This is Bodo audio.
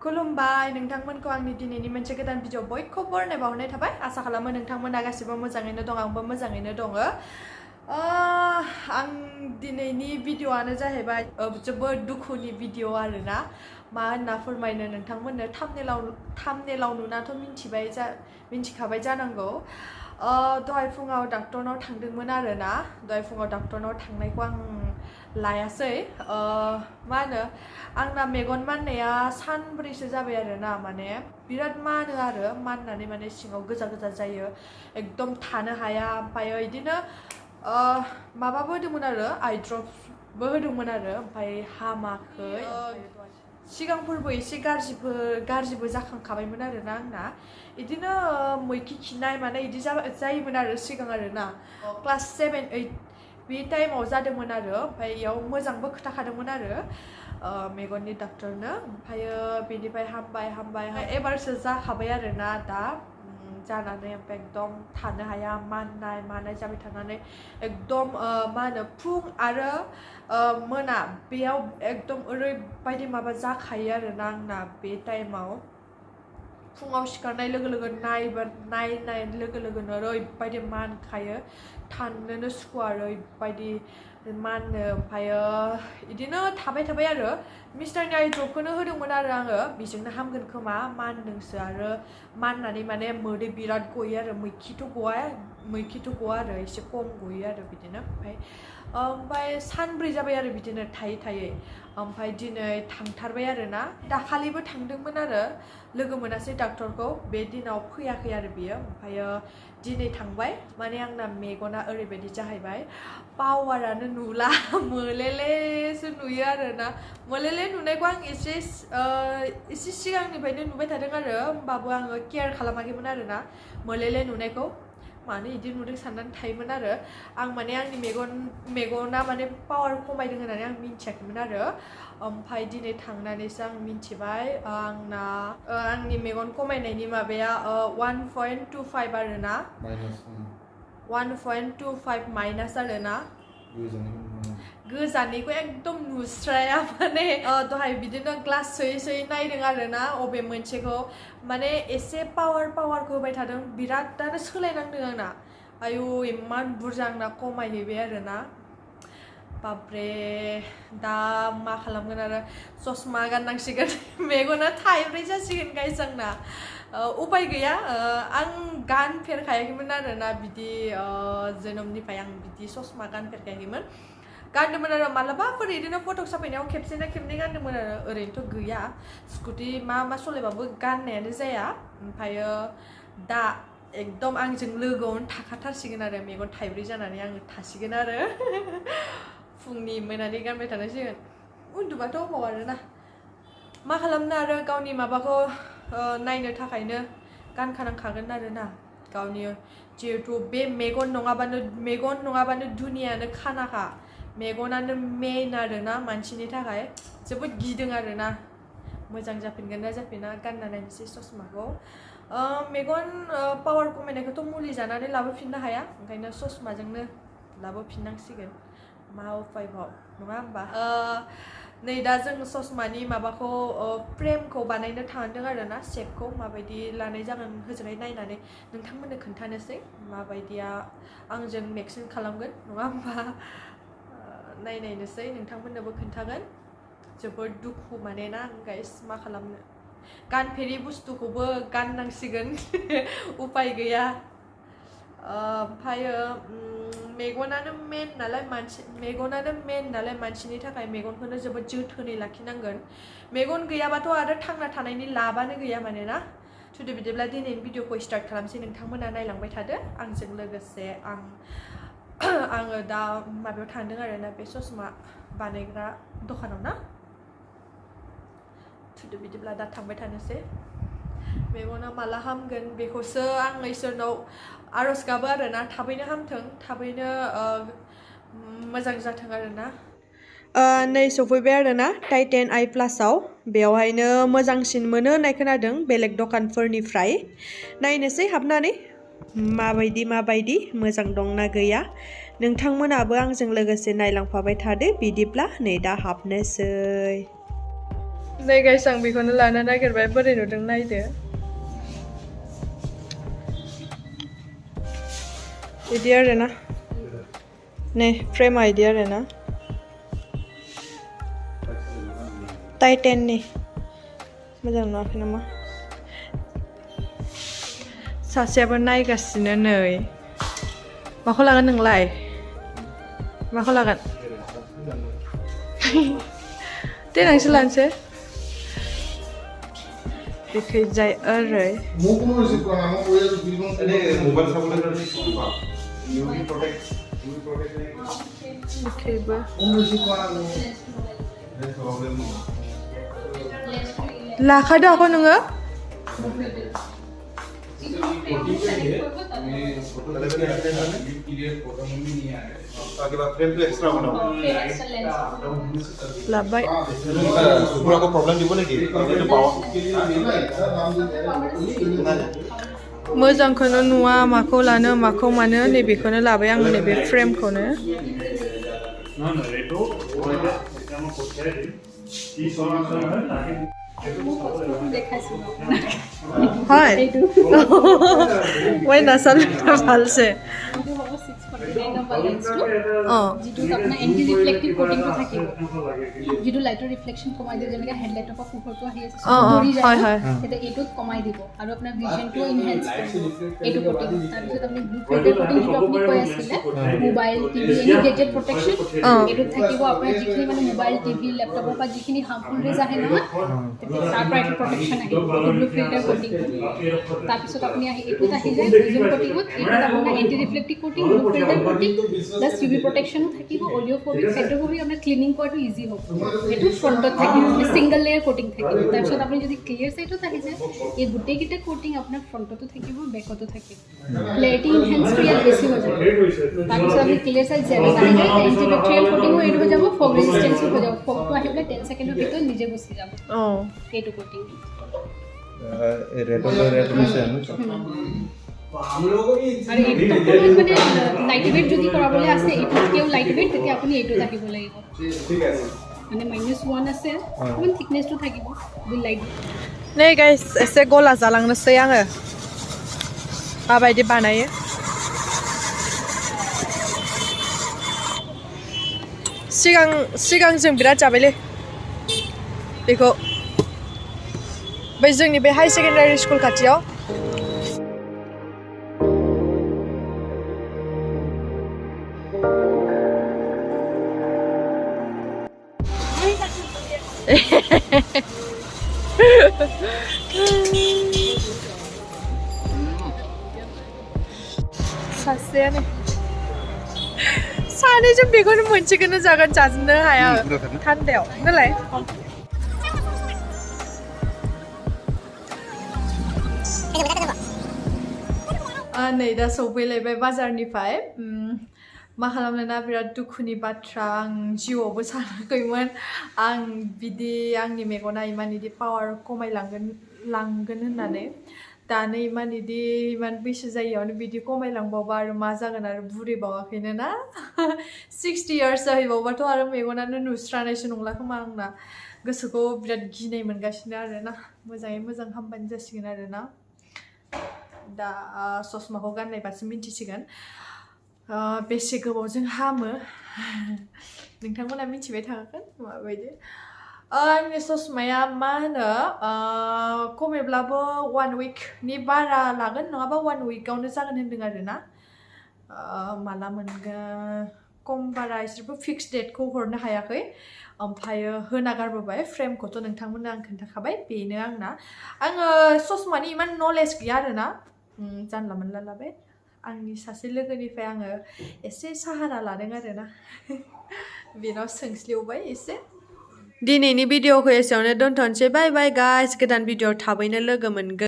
खुलुमबाय नोंथांमोनखौ आंनि दिनैनि मोनसे गोदान भिडिअ बयखौबो बरायनाय बावहरनाय थाबाय आसा खालामो नोंथांमोना गासिबो मोजाङैनो दं आंबो मोजाङैनो दङ आं दिनैनि भिडिअआनो जाहैबाय जोबोद दुखुनि भिडिअ आरोना मा होनना फोरमायनो नोंथांमोननो थाम्बनेलाव नुनाथ' मिन्थिखाबाय जानांगौ दहाय फुङाव डाक्टरनाव थांदोंमोन आरोना दहाय फुङाव डाक्टरनाव थांनायखौ आं लायासै मा होनो आंना मेगन माननाया सानब्रैसो जाबाय आरोना माने बिराद मानो आरो माननानै माने सिङाव गोजा गोजा जायो एकदम थानो हाया ओमफ्राय इदिनो माबाबो होदोंमोन आरो आइ ड्रप्सबो होदोंमोन आरो ओमफ्राय हामाखै सिगांफोरबो एसे गाज्रिबो जाखांखाबायमोन आरोना आंना इदिनो मैखि खिनाय माने इदि जायोमोन आरो सिगां आरोना क्लास 7 8 बे टाइमाव जादोंमोन आरो ओमफ्राय इयाव मोजांबो खोथाखादोंमोन आरो मेगननि डाक्टरनो ओमफ्राय बेनिफ्राय हामबाय एबारसो जाखाबाय आरोना दा जानानै ओमफ्राय एकदम थानो हाया माननाय जाबाय थानानै एकदम मा होनो फुं आरो मोना बेयाव एकदम ओरैबायदि माबा जाखायो आरोना आंना बे टाइमाव फुङाव सिखारनाय लोगो लोगो नायनाय लोगो लोगोनो ओरैबायदि मानखायो थानोनो सुखुवा ओरैबायदि मानो ओमफ्राय इदिनो थाबाय आरो मिस्टारनि आइ ड्रपखौनो होदोंमोन आरो आङो बेजोंनो हामगोन खोमा मानदोंसो आरो माननानै माने मोदै बिराद गयो आरो मैखिथ' गवा आरो एसे खम गयो आरो बिदिनो ओमफ्राय सानब्रै जाबाय आरो बिदिनो थायै ओमफ्राय दिनै थांथारबाय आरोना दाखालिबो थांदोंमोन आरो लोगो मोनासै डाक्टरखौ बे दिनाव फैयाखै आरो बियो ओमफ्राय दिनै थांबाय माने आंना मेगना ओरैबायदि जाहैबाय पावारानो नुला मोलेलेसो नुयो आरोना मोलेले नुनायखौ आं एसे सिगांनिफ्रायनो नुबाय थादों आरो होमबाबो आङो केयार खालामाखैमोन आरोना मोलेले नुनायखौ मानो इदि नुदों साननानै थायोमोन आरो आं माने आंनि मेगना माने पावार खमायदों होननानै आं मिन्थियाखैमोन आरो ओमफ्राय दिनै थांनानैसो आं मिन्थिबाय आंनि मेगन खमायनायनि माबाया 1.25 आरोना 1.25 माइनास आरोना गोजाननिखौ एकदम नुस्राया माने दहाय बिदिनो ग्लास सोयै नायदों आरोना अबे मोनसेखौ माने एसे पावारखौ होबाय थादों बिरादानो सोलायनांदों आंना आयु इमान बुरजा आंना खमायहैबाय आरोना बाब्रे दा मा खालामगोन आरो चसमा गाननांसिगोन मेगना थाइब्रै जासिगोन गाइस आंना उपाय गैया आं गानफेरखायाखैमोन आरोना बिदि जोनोमनिफ्राय आं बिदि चसमा गानफेरखायाखैमोन गानदोंमोन आरो मालाबाफोर इदिनो फटक साफायनायाव खेबसे ना खेबनै गानदोंमोन आरो ओरैनोथ' गैया स्कुटि मा सलायबाबो गाननायानो जाया ओमफ्राय दा एकदम आंजों लोगोआवनो थाखाथारसिगोन आरो मेगन थाइब्रै जानानै आङो थासिगोन आरो फुंनि मोनानि गानबाय थानांसिगोन उन्दुबाथ' अबाव आरोना मा खालामनो आरो गावनि माबाखौ नायनो थाखायनो गानखानांखागोन आरोना गावनि जिहेथु बे मेगन नङाबानो दुनियानो खानाखा मेगनानो मेइन आरोना मानसिनि थाखाय जोबोद गिदों आरोना मोजां जाफिनगोन ना जाफिना गानना नायनोसै चसमाखौ मेगन पावार खमायनायखौथ' मुलि जानानै लाबोफिननो हाया ओंखायनो चसमाजोंनो लाबोफिननांसिगोन मा उपायबाव नङा होमबा नै दा जों चसमानि माबाखौ फ्रेमखौ बानायनो थांदों आरोना शेपखौ माबायदि लानाय जागोन होजोंहाय नायनानै नोंथांमोननो खोन्थानोसै माबायदिया आंजों मेक्सिन खालामगोन नङा होमबा नायनोसै नोंथांमोननोबो खोन्थागोन जोबोद दुखु माने ना गाइस मा खालामनो गानफेरि बुस्थुखौबो गाननांसिगोन उपाय गैया ओमफ्राय मेगनानो मेइन नालाय मानसिनि थाखाय मेगनखौनो जोबोद जोथोनै लाखिनांगोन मेगन गैयाबाथ' आरो थांना थानायनि लाबानो गैया माने ना थुदो बिदिब्ला दिनैनि भिडिअखौ स्टार्ट खालामसै नोंथांमोना नायलांबाय थादो आंजों लोगोसे आङो दा माबायाव थांदों आरोना बे चसमा बानायग्रा दखानाव ना थुदो बिदिब्ला दा थांबाय थानोसै मेगना माला हामगोन बेखौसो आं इसोरनाव आरज गाबो आरोना थाबैनो हामथों थाबैनो मोजां जाथों आरोना नै सफैबाय आरोना टाइटेन आइ प्लासाव बेवहायनो मोजांसिन मोनो होननाय खोनादों बेलेग दखानफोरनिफ्राय नायनोसै हाबनानै माबायदि मोजां दंना गैया नोंथांमोनाबो आंजों लोगोसे नायलांफाबाय थादो बिदिब्ला नै दा हाबनोसै नै गाइस आं बेखौनो लानो नागिरबाय बोरै नुदों नायदो इदि आरोना नै फ्रेमा इदि आरोना टाइटेननि मोजां नुवाखै नामा सासेयाबो नायगासिनो नै माखौ लागोन नोंलाय माखौ लागोन देनांसो लानोसै बेखैजाय ओरै बेखैबो लाखादो आख' नोङो लाबाय मोजांखौनो नुवा माखौ लानो माखौ मानो नैबेखौनो लाबाय आङो नैबे फ्रेमखौनो হয় মই নাচালো ভালছে তাৰপিছত আপুনি আহি এইটোত আহি যায় জুম কোটিঙত এইটোত আপোনাৰ anti reflective coating blue filter coating plus UV প্ৰটেকশ্যনো থাকিব অডিঅ'ফোবিক হাইড্ৰ'ফোবিক আপোনাৰ ক্লিনিং কৰাটো ইজি হ'ব এইটো ফ্ৰণ্টত থাকিব ছিংগল লেয়াৰ কোটিং থাকিব তাৰপিছত আপুনি যদি ক্লিয়াৰ চাইডত আহি যায় এই গোটেইকেইটা কোটিং আপোনাৰ ফ্ৰণ্টতো থাকিব বেকতো থাকিব ক্লেৰিটি ইনহেঞ্চটো ইয়াত বেছি হৈ যাব তাৰপিছত আপুনি ক্লিয়াৰ চাইড জেলত আহি যায় এণ্টিবেক্টেৰিয়েল কোটিঙো এইটো হৈ যাব ফগ ৰেজিষ্টেঞ্চো হৈ যাব ফগটো আহি পেলাই 10 ছেকেণ্ডৰ ভিতৰত নিজে গুচি যাব এইটো কোটিং আৰু এইটো লাইটৱেট যদি কৰাবলৈ আছে এইটোতকেও লাইটৱেট তেতিয়া আপুনি এইটোত আহিব লাগিব মানে -1 আছে অকণমান থিকনেছটো থাকিব লাইট नै गाइस एसे गला जालांनोसै आङो माबायदि बानायो सिगां जों बिराद जाबायलै बेखौ बै जोंनि बे हाई सेकेन्डारि स्कुल खाथियाव सासेयानो सानैजों बेखौनो मोनसेखौनो जागोन जाजोबनो हाया थान्दायाव नोलाय नै दा सौफैलायबाय बाजारनिफ्राय मा खालामनो ना बिराद दुखुनि बाथ्रा आं जिउआवबो सानाखैमोन आं बिदि आंनि मेगना इमान इदि पावार खमायलांगोन होननानै दानो इमान बैसो जायैयावनो बिदि खमायलांबावबा आरो मा जागोन आरो बुरिबावाखैनो ना 60 इयार्स जाहैबावबाथ' आरो मेगनानो नुस्रानायसो नंला खोमा आंना गोसोखौ बिराद गिनाय मोनगासिनो आरोना मोजाङै मोजां हामबानो जासिगोन आरोना दा ससमाखौ गाननायबासो मिन्थिसिगोन बेसे गोबावजों हामो नोंथांमोना मिथिबाय थागोन माबायदि आंनि ससमाया मा होनो खमैब्लाबो 1 उइकनि बारा लागोन नङाबा 1 उइकआवनो जागोन होनदों आरोना माला मोनगोन खम बारा इसोरबो फिक्स डेटखौ हरनो हायाखै ओमफ्रायो होना गारबोबाय फ्रेमखौथ' नोंथांमोननो आं खोन्थाखाबाय बेनो आङो ससमानि इमान नलेज गैया आरोना जानला मोनला लाबाय आंनि सासे लोगोनिफ्राय आङो एसे साहारा लादों आरोना बेनाव सोंस्लिउबाय एसे दिनैनि भिडिअखौ एसेयावनो दोनथ'नोसै बाय बाय गाइस गोदान भिडिअ थाबैनो लोगो मोनगोन